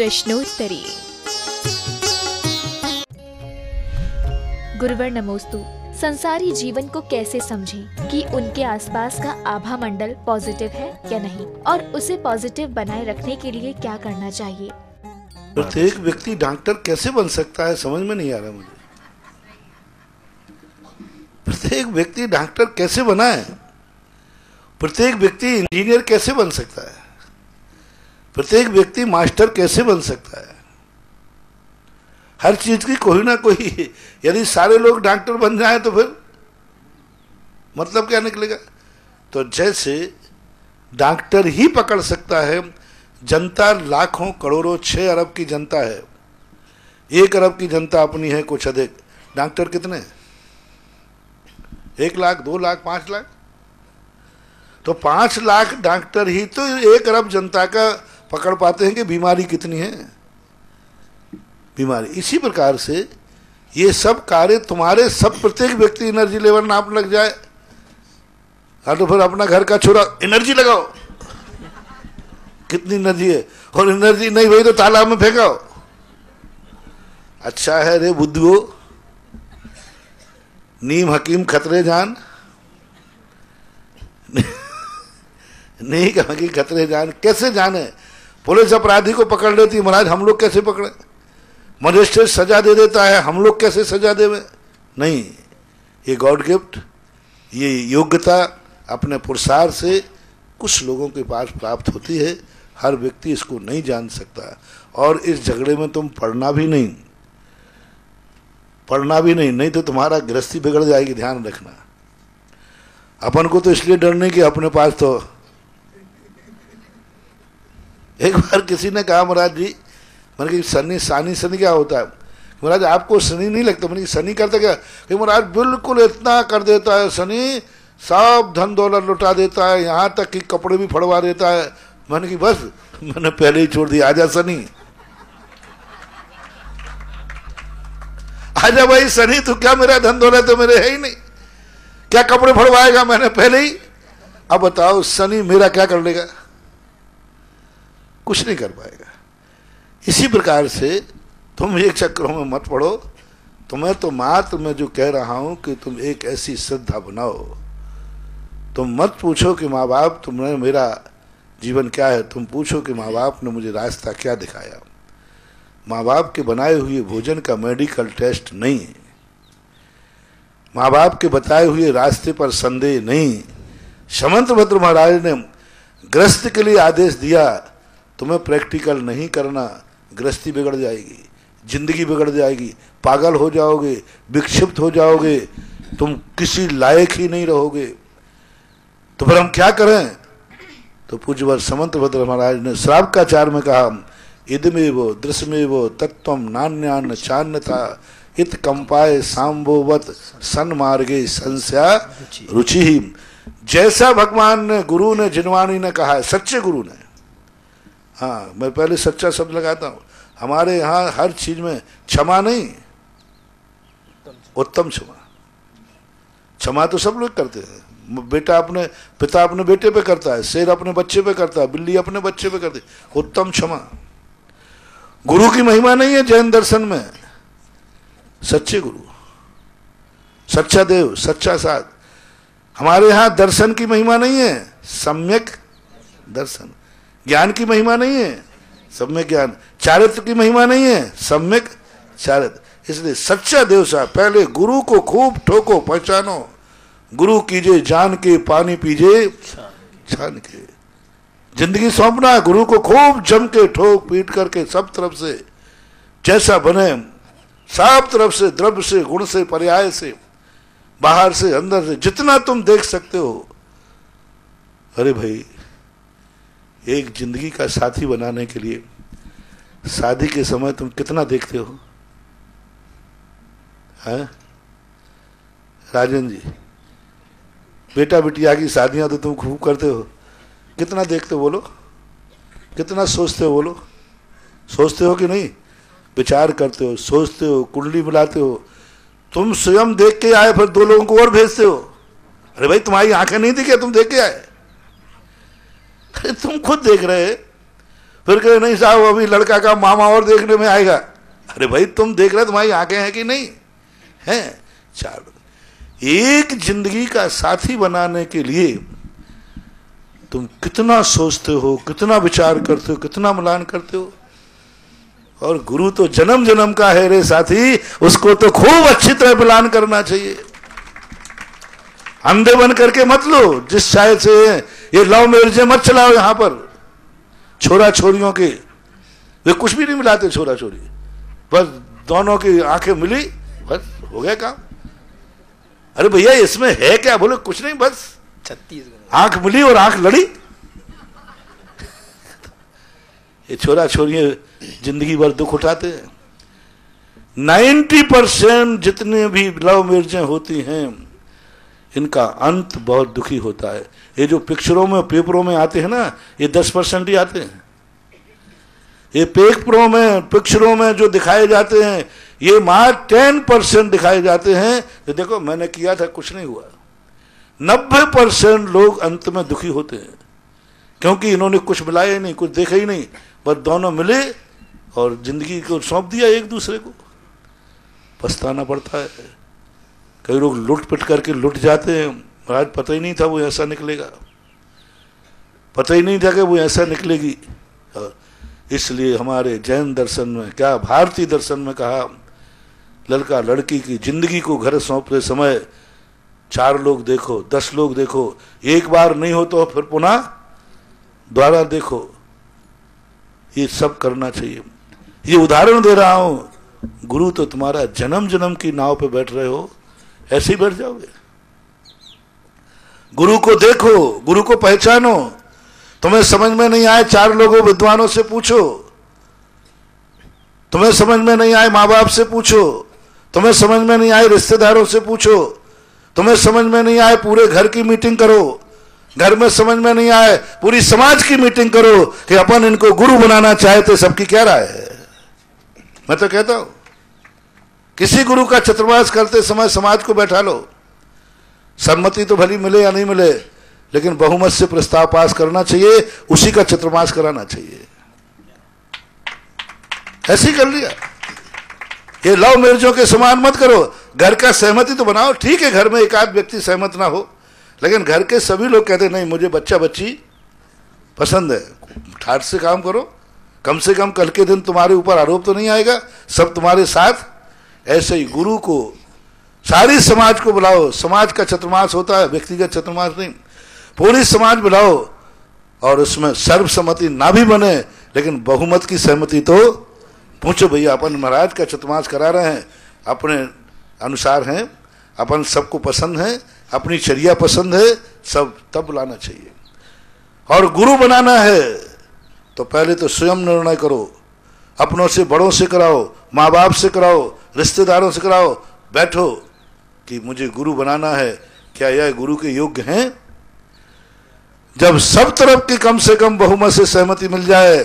प्रश्नोत्तरी। गुरुवर नमोस्तु। संसारी जीवन को कैसे समझें कि उनके आसपास का आभा मंडल पॉजिटिव है या नहीं, और उसे पॉजिटिव बनाए रखने के लिए क्या करना चाहिए? प्रत्येक व्यक्ति डॉक्टर कैसे बन सकता है, समझ में नहीं आ रहा मुझे। प्रत्येक व्यक्ति डॉक्टर कैसे बना है? प्रत्येक व्यक्ति इंजीनियर कैसे बन सकता है? प्रत्येक व्यक्ति मास्टर कैसे बन सकता है? हर चीज की कोई ना कोई, यदि सारे लोग डॉक्टर बन जाए तो फिर मतलब क्या निकलेगा? तो जैसे डॉक्टर ही पकड़ सकता है, जनता लाखों करोड़ों 6 अरब की जनता है, 1 अरब की जनता अपनी है कुछ अधिक, डॉक्टर कितने? 1 लाख, 2 लाख, 5 लाख। तो 5 लाख डॉक्टर ही तो 1 अरब जनता का पकड़ पाते हैं कि बीमारी कितनी है। बीमारी इसी प्रकार से ये सब कार्य तुम्हारे सब प्रत्येक व्यक्ति एनर्जी लेवल नाप लग जाए, हाँ तो फिर अपना घर का छोरा एनर्जी लगाओ, कितनी एनर्जी है, और एनर्जी नहीं भाई तो तालाब में फेंकाओ। अच्छा है रे बुद्धू, नीम हकीम खतरे जान, नहीं कहा कि खतरे जान कैसे जाने? पुलिस अपराधी को पकड़ लेती है, महाराज हम लोग कैसे पकड़े? मजिस्ट्रेट सजा दे देता है, हम लोग कैसे सजा देवे? नहीं, ये गॉड गिफ्ट, ये योग्यता अपने पुरुषार्थ से कुछ लोगों के पास प्राप्त होती है। हर व्यक्ति इसको नहीं जान सकता, और इस झगड़े में तुम पढ़ना भी नहीं, नहीं तो तुम्हारा गृहस्थी बिगड़ जाएगी, ध्यान रखना। अपन को तो इसलिए डर नहीं कि अपने पास तो एक बार किसी ने कहा महाराज जी, मैंने कि शनि क्या होता है? महाराज आपको शनि नहीं लगता? मैंने शनि करता क्या? कि महाराज बिल्कुल इतना कर देता है शनि, सब धन दौलत लुटा देता है, यहाँ तक कि कपड़े भी फड़वा देता है। मैंने कि बस मैंने पहले ही छोड़ दिया, आजा शनि, आजा भाई शनि, तू क्या मेरा धन दौलत तो मेरे है ही नहीं, क्या कपड़े फड़वाएगा? मैंने पहले ही। अब बताओ शनि मेरा क्या कर लेगा? कुछ नहीं कर पाएगा। इसी प्रकार से तुम एक चक्रों में मत पड़ो। तुम्हें तो मात्र मैं जो कह रहा हूं कि तुम एक ऐसी श्रद्धा बनाओ। तुम मत पूछो कि माँ बाप तुमने मेरा जीवन क्या है, तुम पूछो कि माँ बाप ने मुझे रास्ता क्या दिखाया। माँ बाप के बनाए हुए भोजन का मेडिकल टेस्ट नहीं है, माँ बाप के बताए हुए रास्ते पर संदेह नहीं। समंत भद्र महाराज ने गृहस्थ के लिए आदेश दिया, तुम्हें प्रैक्टिकल नहीं करना, गृहस्थी बिगड़ जाएगी, जिंदगी बिगड़ जाएगी, पागल हो जाओगे, विक्षिप्त हो जाओगे, तुम किसी लायक ही नहीं रहोगे। तो फिर हम क्या करें? तो पूज्यवर समंत भद्र महाराज ने श्रावकाचार में कहा, इदमेव दृश्यमेव तत्त्वं नान्यान्न चान्यथा इत कंपाय सांबोवत सन्मार्गे संस्या रुचि। जैसा भगवान ने, गुरु ने, जिनवाणी ने कहा है, सच्चे गुरु ने। हाँ, मैं पहले सच्चा शब्द लगाता हूँ। हमारे यहाँ हर चीज में क्षमा नहीं, उत्तम क्षमा। क्षमा तो सब लोग करते हैं, बेटा अपने पिता अपने बेटे पे करता है, शेर अपने बच्चे पे करता है, बिल्ली अपने बच्चे पे करती है, उत्तम क्षमा। गुरु की महिमा नहीं है जैन दर्शन में, सच्चे गुरु, सच्चा देव, सच्चा साध। हमारे यहाँ दर्शन की महिमा नहीं है, सम्यक दर्शन। ज्ञान की महिमा नहीं है, सम्यक ज्ञान। चारित्र की महिमा नहीं है, सम्यक चारित्र। इसलिए सच्चा देव साहब, पहले गुरु को खूब ठोको, पहचानो। गुरु कीजिए जान के, पानी पीजिए छान के। जिंदगी सौंपना, गुरु को खूब जम के ठोक पीट करके सब तरफ से जैसा बने, सब तरफ से, द्रव्य से, गुण से, पर्याय से, बाहर से, अंदर से, जितना तुम देख सकते हो। अरे भाई, एक जिंदगी का साथी बनाने के लिए शादी के समय तुम कितना देखते हो? हैं राजन जी, बेटा बिटिया की शादियां तो तुम खूब करते हो, कितना देखते हो बोलो? कितना सोचते हो बोलो? सोचते हो कि नहीं? विचार करते हो, सोचते हो, कुंडली मिलाते हो। तुम स्वयं देख के आए, फिर 2 लोगों को और भेजते हो। अरे भाई, तुम्हारी आंखें नहीं थी क्या? तुम देख के आए? अरे तुम खुद देख रहे, फिर कहे नहीं साहब अभी लड़का का मामा और देखने में आएगा। अरे भाई तुम देख रहे, तुम्हारी आंखें हैं कि नहीं हैं? चार एक जिंदगी का साथी बनाने के लिए तुम कितना सोचते हो, कितना विचार करते हो, कितना मिलान करते हो। और गुरु तो जन्म जन्म का है रे साथी, उसको तो खूब अच्छी तरह मिलान करना चाहिए। अंधे बन करके मत लो। जिस शायद से ये लव मैरिजें मत चलाओ यहां पर, छोरा छोरियों के, वे कुछ भी नहीं मिलाते छोरा छोरी, बस दोनों की आंखें मिली, बस हो गया काम। अरे भैया इसमें है क्या? बोले कुछ नहीं, बस 36 आंख मिली और आंख लड़ी। ये छोरा छोरियां जिंदगी भर दुख उठाते हैं। 90% जितने भी लव मैरिजें होती हैं इनका अंत बहुत दुखी होता है। ये जो पिक्चरों में पेपरों में आते हैं ना, ये 10% ही आते हैं। ये पेपरों में पिक्चरों में जो दिखाए जाते हैं ये मात्र 10% दिखाए जाते हैं। तो देखो मैंने किया था, कुछ नहीं हुआ। 90% लोग अंत में दुखी होते हैं क्योंकि इन्होंने कुछ मिलाया ही नहीं, कुछ देखा ही नहीं, बस दोनों मिले और जिंदगी को सौंप दिया एक दूसरे को। पछताना पड़ता है। कई लोग लुट पिट करके लुट जाते हैं। महाराज पता ही नहीं था वो ऐसा निकलेगा, पता ही नहीं था कि वो ऐसा निकलेगी। इसलिए हमारे जैन दर्शन में, क्या भारतीय दर्शन में कहा, लड़का लड़की की जिंदगी को घर सौंपते समय 4 लोग देखो, 10 लोग देखो, एक बार नहीं हो तो फिर पुनः दोबारा देखो। ये सब करना चाहिए। ये उदाहरण दे रहा हूं। गुरु तो तुम्हारा जन्म जन्म की नाव पे बैठ रहे हो, ऐसे ही बैठ जाओगे? गुरु को देखो, गुरु को पहचानो। तुम्हें समझ में नहीं आए 4 लोगों विद्वानों से पूछो, तुम्हें समझ में नहीं आए माँ बाप से पूछो, तुम्हें समझ में नहीं आए रिश्तेदारों से पूछो, तुम्हें समझ में नहीं आए पूरे घर की मीटिंग करो, घर में समझ में नहीं आए पूरी समाज की मीटिंग करो कि अपन इनको गुरु बनाना चाहते। सबकी क्या राय है? मैं तो कहता हूं किसी गुरु का चतुर्मास करते समय समाज को बैठा लो। सम्मति तो भली मिले या नहीं मिले, लेकिन बहुमत से प्रस्ताव पास करना चाहिए, उसी का चतुर्मास कराना चाहिए। ऐसे ही कर लिया। ये लव मैरिजों के समान मत करो। घर का सहमति तो बनाओ, ठीक है घर में एक आध व्यक्ति सहमत ना हो, लेकिन घर के सभी लोग कहते नहीं मुझे बच्चा बच्ची पसंद है। ठाठ से काम करो, कम से कम कल के दिन तुम्हारे ऊपर आरोप तो नहीं आएगा, सब तुम्हारे साथ। ऐसे ही गुरु को, सारी समाज को बुलाओ। समाज का चतुर्मास होता है, व्यक्तिगत चतुर्मास नहीं। पूरी समाज बुलाओ और उसमें सर्वसम्मति ना भी बने लेकिन बहुमत की सहमति तो पूछो। भैया अपन महाराज का चतुर्मास करा रहे हैं, अपने अनुसार हैं, अपन सबको पसंद है, अपनी चर्या पसंद है, सब तब बुलाना चाहिए। और गुरु बनाना है तो पहले तो स्वयं निर्णय करो। अपनों से, बड़ों से कराओ, माँ बाप से कराओ, रिश्तेदारों से कराओ। बैठो कि मुझे गुरु बनाना है, क्या यह गुरु के योग्य हैं? जब सब तरफ की कम से कम बहुमत से सहमति मिल जाए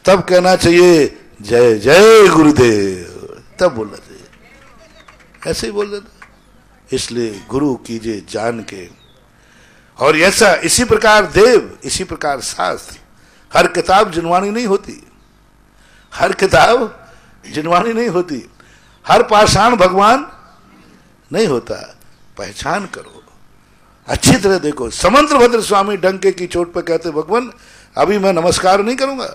तब कहना चाहिए जय जय गुरुदेव, तब बोलना चाहिए। ऐसे ही बोल देना। इसलिए गुरु कीजिए जान के। और ऐसा इसी प्रकार देव, इसी प्रकार शास्त्र। हर किताब जिनवानी नहीं होती, हर किताब जिनवानी नहीं होती, हर पाषाण भगवान नहीं होता। पहचान करो, अच्छी तरह देखो। समंत्रभद्र स्वामी डंके की चोट पर कहते भगवान अभी मैं नमस्कार नहीं करूंगा,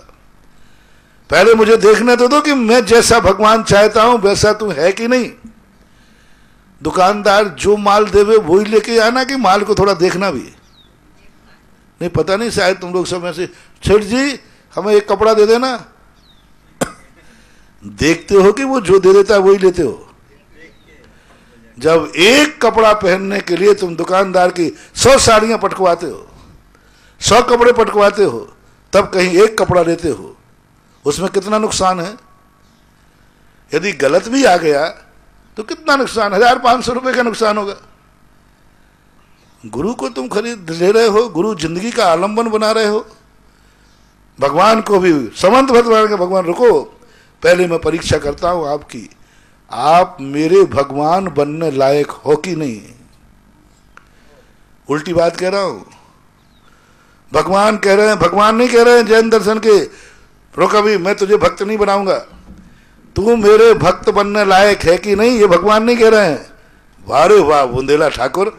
पहले मुझे देखने तो दो कि मैं जैसा भगवान चाहता हूं वैसा तू है कि नहीं। दुकानदार जो माल देवे वही लेके आना कि माल को थोड़ा देखना भी नहीं। पता नहीं शायद तुम लोग सब ऐसे, सेठ जी हमें एक कपड़ा दे देना, देखते हो कि वो जो दे देता है वही लेते हो। जब एक कपड़ा पहनने के लिए तुम दुकानदार की 100 साड़ियां पटकवाते हो, 100 कपड़े पटकवाते हो, तब कहीं एक कपड़ा लेते हो, उसमें कितना नुकसान है। यदि गलत भी आ गया तो कितना नुकसान, 1500 रुपए का नुकसान होगा। गुरु को तुम खरीद ले रहे हो, गुरु जिंदगी का आलंबन बना रहे हो। भगवान को भी समंत भगवान के भगवान रुको, पहले मैं परीक्षा करता हूं आपकी, आप मेरे भगवान बनने लायक हो कि नहीं। उल्टी बात कह रहा हूं। भगवान कह रहे हैं, भगवान नहीं कह रहे हैं जैन दर्शन के, रोक अभी, मैं तुझे भक्त नहीं बनाऊंगा, तू मेरे भक्त बनने लायक है कि नहीं, ये भगवान नहीं कह रहे हैं। वाह रे वाह बुंदेला ठाकुर।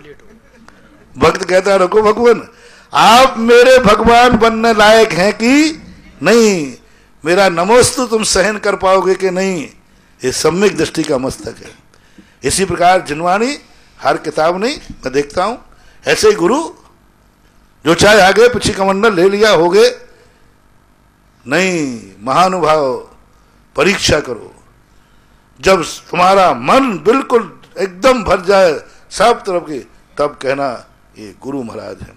भक्त कहता है रुको भगवान, आप मेरे भगवान बनने लायक हैं कि नहीं, मेरा नमोस्तु तुम सहन कर पाओगे कि नहीं, ये सम्यक दृष्टि का मस्तक है। इसी प्रकार जिनवाणी हर किताब नहीं, मैं देखता हूं ऐसे ही गुरु जो चाहे आगे पीछे कमंडल ले लिया हो गए, नहीं महानुभाव परीक्षा करो, जब तुम्हारा मन बिल्कुल एकदम भर जाए सब तरफ की, तब कहना ये गुरु महाराज हैं।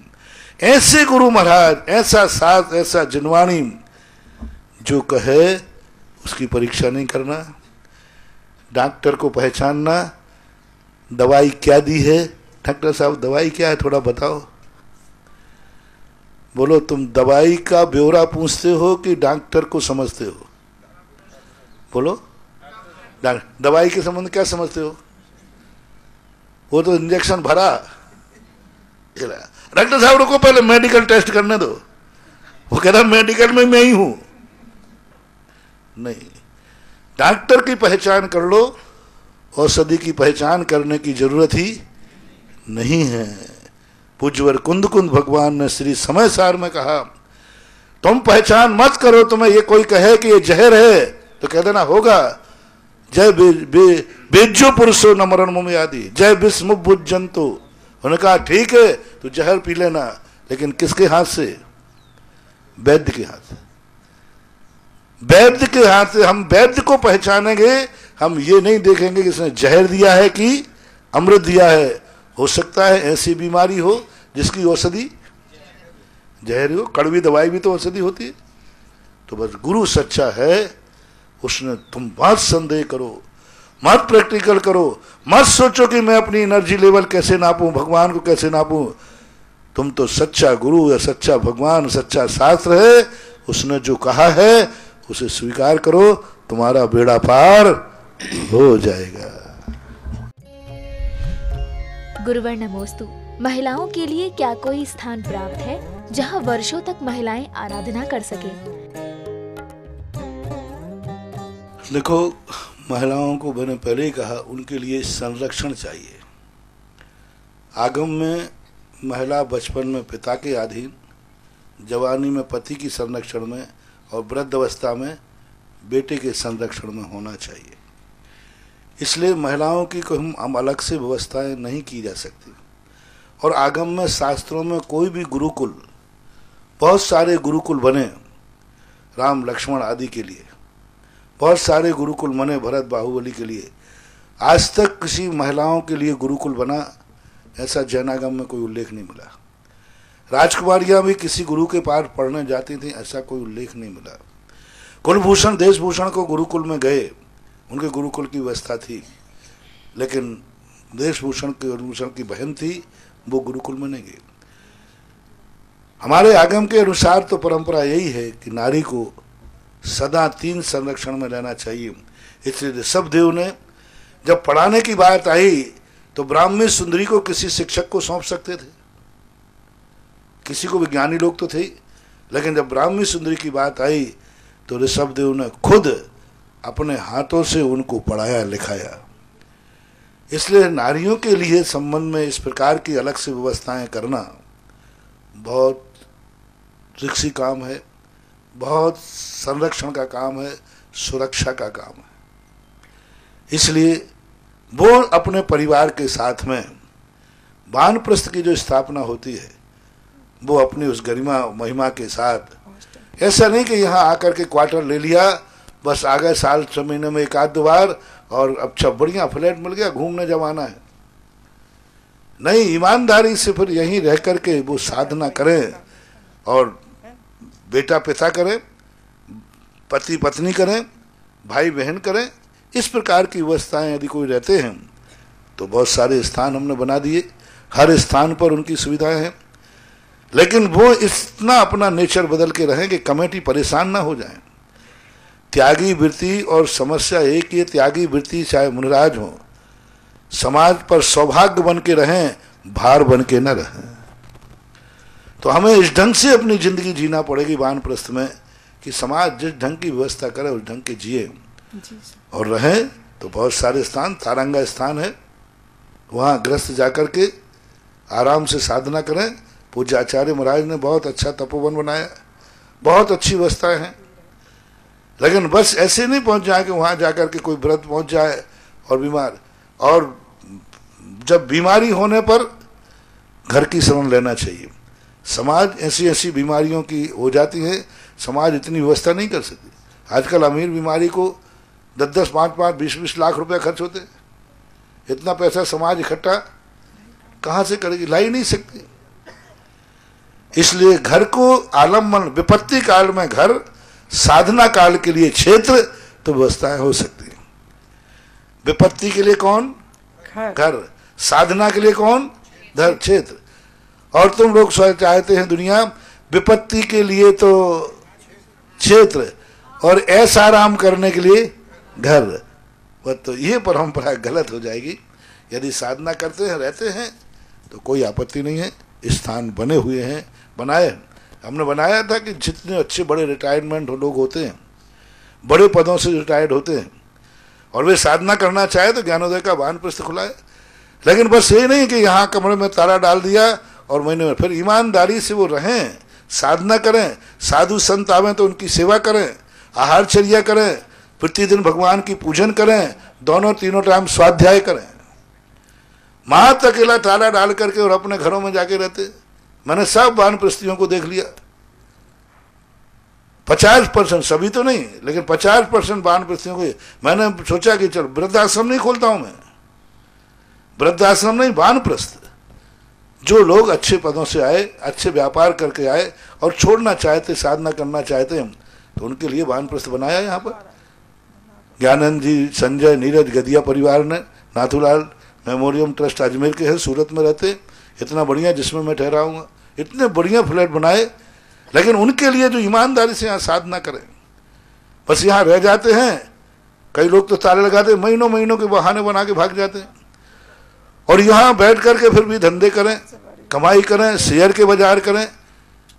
ऐसे गुरु महाराज, ऐसा साथ, ऐसा जिनवाणी जो कहे उसकी परीक्षा नहीं करना, डॉक्टर को पहचानना, दवाई क्या दी है, डॉक्टर साहब दवाई क्या है थोड़ा बताओ। बोलो तुम दवाई का ब्यौरा पूछते हो कि डॉक्टर को समझते हो? बोलो दवाई के संबंध क्या समझते हो? वो तो इंजेक्शन भरा, डॉक्टर साहब रुको पहले मेडिकल टेस्ट करने दो, वो कह रहा मेडिकल में मैं ही हूं। नहीं, डॉक्टर की पहचान कर लो, औषधि की पहचान करने की जरूरत ही नहीं है। पूज्यवर कुंद कुंद भगवान ने श्री समय सार में कहा तुम पहचान मत करो, तुम्हें ये कोई कहे कि ये जहर है तो कह देना होगा, जय बेजो पुरुषो न मरण मुम आदि, जय विस्म बुझ जंतु। उन्होंने कहा ठीक है तो जहर पी लेना, लेकिन किसके हाथ से? वैद्य के हाथ से। वैद्य के हाथ से हम वैद्य को पहचानेंगे, हम ये नहीं देखेंगे कि इसने जहर दिया है कि अमृत दिया है। हो सकता है ऐसी बीमारी हो जिसकी औषधि जहर हो, कड़वी दवाई भी तो औषधि होती है। तो बस गुरु सच्चा है, उसने तुम मत संदेह करो, मत प्रैक्टिकल करो, मत सोचो कि मैं अपनी एनर्जी लेवल कैसे नापूं, भगवान को कैसे नापूं। तुम तो सच्चा गुरु या सच्चा भगवान, सच्चा शास्त्र है, उसने जो कहा है उसे स्वीकार करो, तुम्हारा बेड़ा पार हो जाएगा। गुरुवर नमोस्तु। महिलाओं के लिए क्या कोई स्थान प्राप्त है जहां वर्षों तक महिलाएं आराधना कर सके? देखो, महिलाओं को मैंने पहले ही कहा, उनके लिए संरक्षण चाहिए। आगम में महिला बचपन में पिता के अधीन, जवानी में पति की संरक्षण में और वृद्ध अवस्था में बेटे के संरक्षण में होना चाहिए। इसलिए महिलाओं की कोई हम अलग से व्यवस्थाएं नहीं की जा सकती। और आगम में शास्त्रों में कोई भी गुरुकुल, बहुत सारे गुरुकुल बने राम लक्ष्मण आदि के लिए, बहुत सारे गुरुकुल बने भरत बाहुबली के लिए। आज तक किसी महिलाओं के लिए गुरुकुल बना ऐसा जैनागम में कोई उल्लेख नहीं मिला। राजकुमारियां भी किसी गुरु के पास पढ़ने जाती थी, ऐसा कोई उल्लेख नहीं मिला। कुलभूषण देशभूषण को गुरुकुल में गए, उनके गुरुकुल की व्यवस्था थी, लेकिन देशभूषण की बहन थी, वो गुरुकुल में नहीं गई। हमारे आगम के अनुसार तो परंपरा यही है कि नारी को सदा 3 संरक्षण में रहना चाहिए। इसलिए ऋषभदेव ने जब पढ़ाने की बात आई तो ब्राह्मी सुंदरी को किसी शिक्षक को सौंप सकते थे, किसी को विज्ञानी लोग तो थे, लेकिन जब ब्राह्मी सुंदरी की बात आई तो ऋषभदेव ने खुद अपने हाथों से उनको पढ़ाया लिखाया। इसलिए नारियों के लिए संबंध में इस प्रकार की अलग से व्यवस्थाएं करना बहुत रिक्सी काम है, बहुत संरक्षण का काम है, सुरक्षा का काम है। इसलिए वो अपने परिवार के साथ में वानप्रस्थ की जो स्थापना होती है वो अपनी उस गरिमा महिमा के साथ, ऐसा नहीं कि यहाँ आकर के क्वार्टर ले लिया, बस आ गए साल 6 महीने में 1 आध बार और अच्छा बढ़िया फ्लैट मिल गया, घूमने जमाना है। नहीं, ईमानदारी से फिर यहीं रह करके वो साधना करें, और बेटा पिता करें, पति पत्नी करें, भाई बहन करें। इस प्रकार की व्यवस्थाएं यदि कोई रहते हैं तो बहुत सारे स्थान हमने बना दिए, हर स्थान पर उनकी सुविधाएं हैं, लेकिन वो इतना अपना नेचर बदल के रहें कि कमेटी परेशान ना हो जाए। त्यागी वृत्ति और समस्या एक ही, त्यागी वृत्ति चाहे मुनिराज हो, समाज पर सौभाग्य बन के रहें, भार बन के न रहें। तो हमें इस ढंग से अपनी जिंदगी जीना पड़ेगी वानप्रस्थ में कि समाज जिस ढंग की व्यवस्था करे उस ढंग के जिए जी सर। और रहें। तो बहुत सारे स्थान, तारंगा स्थान है, वहाँ गृहस्थ जाकर के आराम से साधना करें। पूज्य आचार्य महाराज ने बहुत अच्छा तपोवन बनाया, बहुत अच्छी व्यवस्थाएं हैं। लेकिन बस ऐसे नहीं पहुंच जाए कि वहाँ जाकर के कोई व्रत पहुंच जाए और बीमार, और जब बीमारी होने पर घर की शरण लेना चाहिए। समाज ऐसी ऐसी बीमारियों की हो जाती है, समाज इतनी व्यवस्था नहीं कर सकती। आजकल अमीर बीमारी को 10-10, 5-5, 20-20 लाख रुपए खर्च होते हैं। इतना पैसा समाज इकट्ठा कहाँ से करेगी, ला ही नहीं सकती। इसलिए घर को आलम्बन, विपत्ति काल में घर, साधना काल के लिए क्षेत्र, तो व्यवस्थाएं हो सकती है। विपत्ति के लिए कौन? घर। साधना के लिए कौन? धर, क्षेत्र। और तुम लोग चाहते हैं दुनिया विपत्ति के लिए तो क्षेत्र और ऐसा आराम करने के लिए घर। वह तो ये परंपरा गलत हो जाएगी। यदि साधना करते हैं, रहते हैं, तो कोई आपत्ति नहीं है। स्थान बने हुए हैं, बनाए, हमने बनाया था कि जितने अच्छे बड़े रिटायरमेंट लोग होते हैं, बड़े पदों से रिटायर्ड होते हैं, और वे साधना करना चाहे तो ज्ञानोदय का वानप्रस्थ खुला है। लेकिन बस ये नहीं कि यहाँ कमरे में ताला डाल दिया और महीने में, फिर ईमानदारी से वो रहें, साधना करें, साधु संत आवें तो उनकी सेवा करें, आहारचर्या करें, प्रतिदिन भगवान की पूजन करें, दोनों तीनों टाइम स्वाध्याय करें। मात्र अकेला ताला डाल करके और अपने घरों में जाके रहते। मैंने सब वानप्रस्थियों को देख लिया, 50%, सभी तो नहीं लेकिन 50% वानप्रस्थियों को। मैंने सोचा कि चल वृद्धाश्रम नहीं खोलता हूं मैं, वृद्धाश्रम नहीं, वानप्रस्थ। जो लोग अच्छे पदों से आए, अच्छे व्यापार करके आए और छोड़ना चाहते, साधना करना चाहते हैं, तो उनके लिए वानप्रस्थ बनाया। यहाँ पर ज्ञानंद जी, संजय, नीरज गदिया परिवार ने, नाथूलाल मेमोरियम ट्रस्ट अजमेर के हैं, सूरत में रहते, इतना बढ़िया जिसमें मैं ठहरा हूँ, इतने बढ़िया फ्लैट बनाए। लेकिन उनके लिए जो ईमानदारी से यहाँ साधना करें, बस यहाँ रह जाते हैं। कई लोग तो ताले लगाते, महीनों महीनों के बहाने बना के भाग जाते हैं, और यहाँ बैठ करके फिर भी धंधे करें, कमाई करें, शेयर के बाजार करें,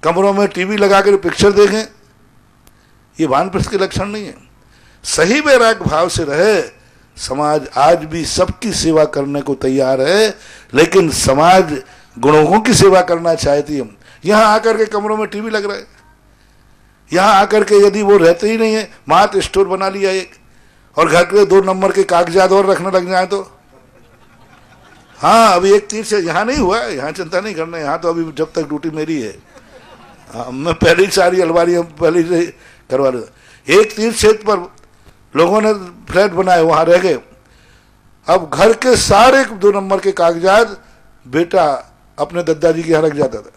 कमरों में टीवी लगा कर पिक्चर देखें। ये वानप्रस्थ के लक्षण नहीं है। सही वैराग्य भाव से रहे। समाज आज भी सबकी सेवा करने को तैयार है, लेकिन समाज गुणों की सेवा करना चाहती है। यहाँ आकर के कमरों में टीवी लग रहा है, यहाँ आकर के यदि वो रहते ही नहीं है, मात स्टोर बना लिया एक, और घर के 2 नंबर के कागजात और रखने लग जाए तो। हाँ, अभी एक तीर से यहाँ नहीं हुआ, यहाँ चिंता नहीं करना, यहाँ तो अभी जब तक ड्यूटी मेरी है। हाँ, मैं पहले ही सारी अलमारियाँ पहले से करवा लूँ। एक तीर क्षेत्र पर लोगों ने फ्लैट बनाए, वहाँ रह गए। अब घर के सारे 2 नंबर के कागजात बेटा अपने दादाजी के यहाँ रख जाता था।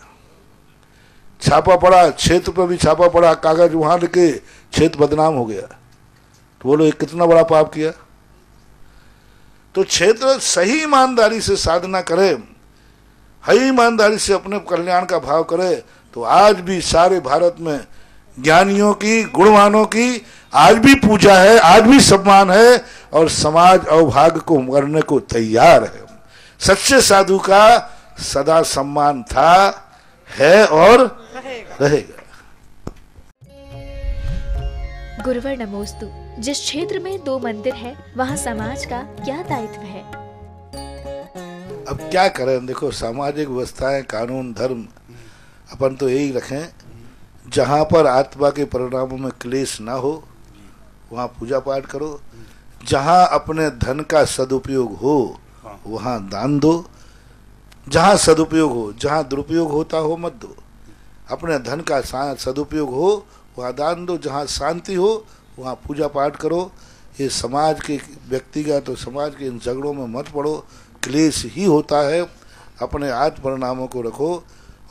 छापा पड़ा, क्षेत्र पर भी छापा पड़ा, कागज वहाँ लिखे, क्षेत्र बदनाम हो गया। तो बोलो, एक कितना बड़ा पाप किया। तो क्षेत्र सही ईमानदारी से साधना करे, हई ईमानदारी से अपने कल्याण का भाव करे, तो आज भी सारे भारत में ज्ञानियों की, गुणवानों की आज भी पूजा है, आज भी सम्मान है, और समाज अवभाग्य को मरने को तैयार है। सच्चे साधु का सदा सम्मान था, है और रहेगा। गुरुवर नमोस्तु। जिस क्षेत्र में 2 मंदिर है, वहाँ समाज का क्या दायित्व है? अब क्या करें, देखो सामाजिक व्यवस्थाएं, कानून, धर्म, अपन तो यही रखें जहाँ पर आत्मा के परिणामों में क्लेश ना हो वहाँ पूजा पाठ करो। जहाँ अपने धन का सदुपयोग हो वहाँ दान दो। जहाँ सदुपयोग हो, जहाँ दुरुपयोग होता हो मत दो। अपने धन का सदुपयोग हो वहाँ दान दो, जहाँ शांति हो वहाँ पूजा पाठ करो। ये समाज के व्यक्तिगत और समाज के इन झगड़ों में मत पड़ो, क्लेश ही होता है। अपने आत्म परिणामों को रखो।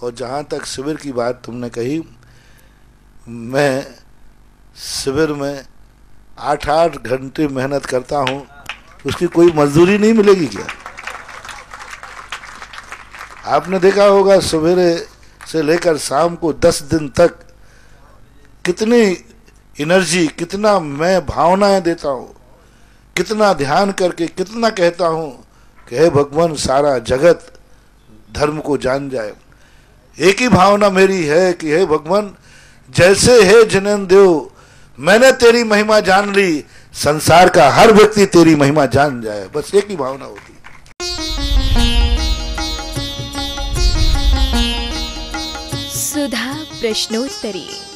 और जहाँ तक शिविर की बात तुमने कही, मैं शिविर में 8-8 घंटे मेहनत करता हूँ, उसकी कोई मजदूरी नहीं मिलेगी क्या? आपने देखा होगा सवेरे से लेकर शाम को 10 दिन तक कितनी एनर्जी, कितना मैं भावनाएं देता हूँ, कितना ध्यान करके कितना कहता हूँ कि हे भगवान सारा जगत धर्म को जान जाए। एक ही भावना मेरी है कि हे भगवान जैसे है जिनन देव, मैंने तेरी महिमा जान ली, संसार का हर व्यक्ति तेरी महिमा जान जाए। बस एक ही भावना होती है। सुधा प्रश्नोत्तरी।